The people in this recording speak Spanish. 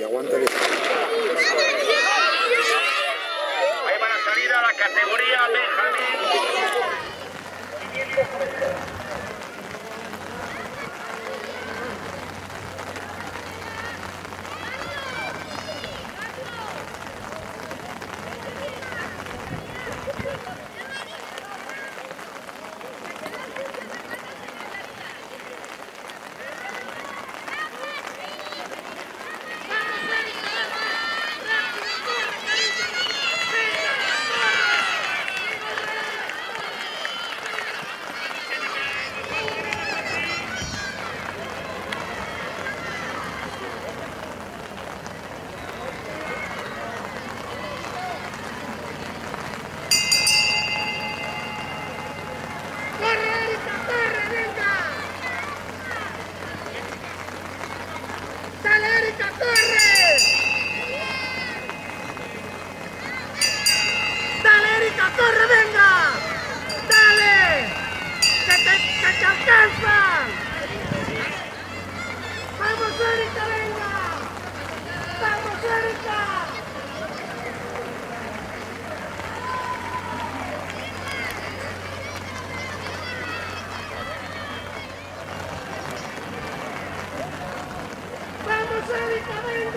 Y aguanta el... Ahí va la salida a la categoría Benjamín. ¡Dale, Erika, corre! ¡Dale, Erika, corre, venga! ¡Dale! ¡Que te alcanzan! ¡Vamos, Erika, venga! ¡Vamos, Erika! ¡Vamos, Erika, venga!